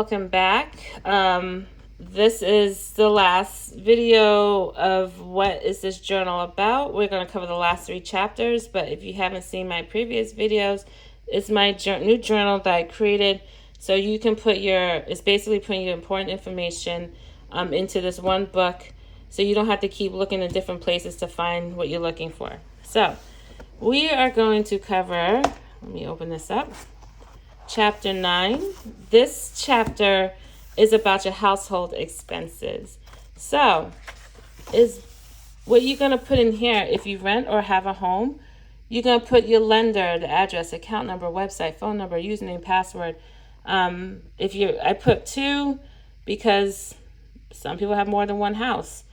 welcome back. This is the last video of what is this journal about. We're going to cover the last 3 chapters, but if you haven't seen my previous videos, it's my new journal that I created. So you can put it's basically putting your important information into this one book, so you don't have to keep looking in different places to find what you're looking for. So we are going to cover, let me open this up, Chapter 9. This chapter is about your household expenses. So, what you're going to put in here, if you rent or have a home, you're going to put your lender, the address, account number, website, phone number, username, password. I put 2 because some people have more than one house.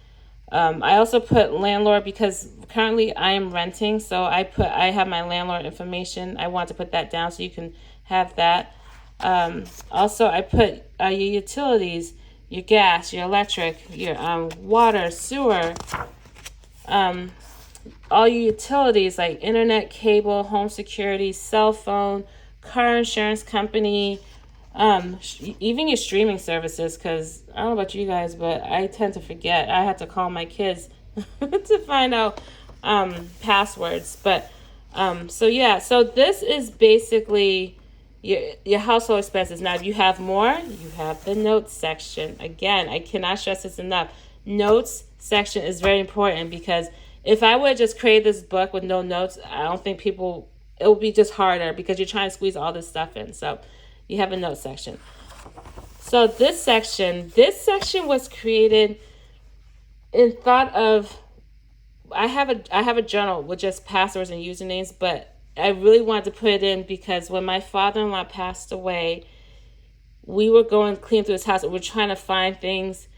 I also put landlord because currently I am renting, so I have my landlord information. I want to put that down so you can have that. Also, I put your utilities, your gas, your electric, your water, sewer, all your utilities like internet, cable, home security, cell phone, car insurance company, even your streaming services, because I don't know about you guys, but I tend to forget. I had to call my kids to find out passwords. But so this is basically your household expenses. Now, if you have more, you have the notes section. Again, I cannot stress this enough. Notes section is very important, because if I would just create this book with no notes, I don't think it will be just harder, because you're trying to squeeze all this stuff in. So you have a notes section. So this section was created in thought of, I have a journal with just passwords and usernames, but I really wanted to put it in because when my father-in-law passed away, we were going clean through his house and we're trying to find things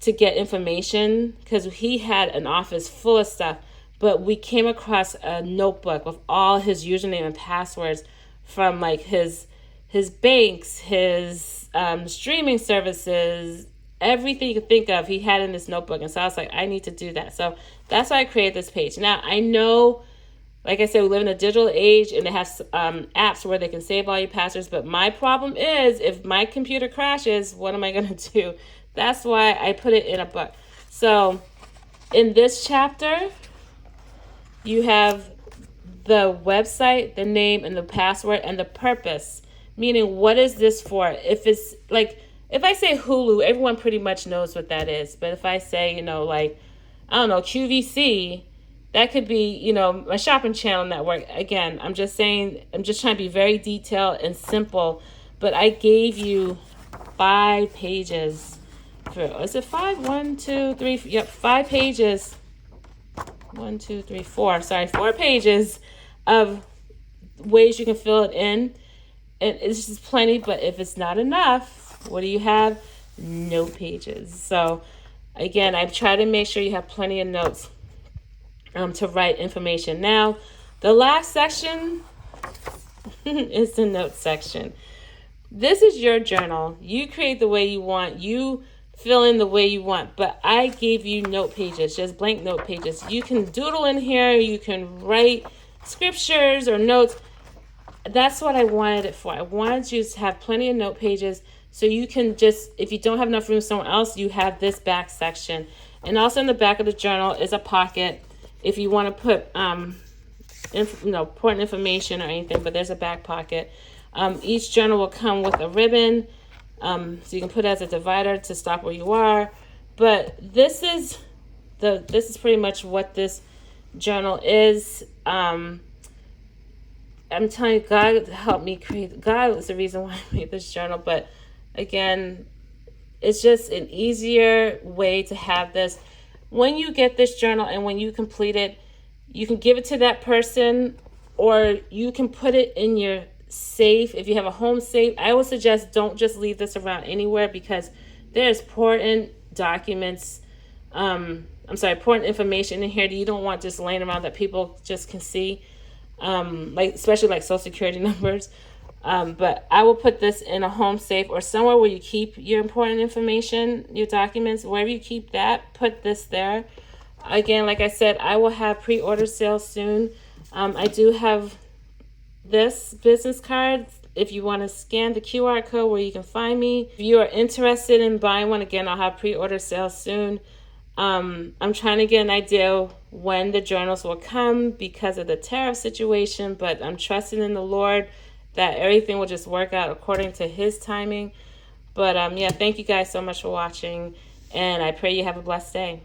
to get information, because he had an office full of stuff, but we came across a notebook with all his username and passwords from like his banks, his streaming services, everything you could think of, he had in this notebook. And so I was like, I need to do that. So that's why I created this page. Now, I know, like I said, we live in a digital age and it has apps where they can save all your passwords. But my problem is, if my computer crashes, what am I going to do? That's why I put it in a book. So in this chapter, you have the website, the name, and the password, and the purpose. Meaning, what is this for? If it's like, if I say Hulu, everyone pretty much knows what that is. But if I say, like, I don't know, QVC, that could be, a shopping channel network. Again, I'm just trying to be very detailed and simple. But I gave you 5 pages. Is it 5? 1, 2, 3. Yep, 5 pages. 1, 2, 3, 4. Sorry, 4 pages of ways you can fill it in. And it's just plenty, but if it's not enough, what do you have? No pages. So again, I try to make sure you have plenty of notes to write information. Now, the last section is the notes section. This is your journal. You create the way you want. You fill in the way you want. But I gave you note pages, just blank note pages. You can doodle in here. You can write scriptures or notes. That's what I wanted it for. I wanted you to have plenty of note pages so you can just, if you don't have enough room somewhere else, you have this back section. And also in the back of the journal is a pocket if you want to put important information or anything, but there's a back pocket. Each journal will come with a ribbon, so you can put it as a divider to stop where you are. But this is pretty much what this journal is. I'm telling you, God helped me create. God was the reason why I made this journal. But again, it's just an easier way to have this. When you get this journal and when you complete it, you can give it to that person, or you can put it in your safe. If you have a home safe, I would suggest don't just leave this around anywhere, because there's important documents, important information in here that you don't want just laying around that people just can see. Especially like social security numbers. But I will put this in a home safe or somewhere where you keep your important information, your documents, wherever you keep that, put this there. Again, like I said, I will have pre-order sales soon. I do have this business card if you want to scan the QR code where you can find me. If you are interested in buying one, again, I'll have pre-order sales soon. I'm trying to get an idea when the journals will come because of the tariff situation, but I'm trusting in the Lord that everything will just work out according to His timing. But yeah, thank you guys so much for watching, and I pray you have a blessed day.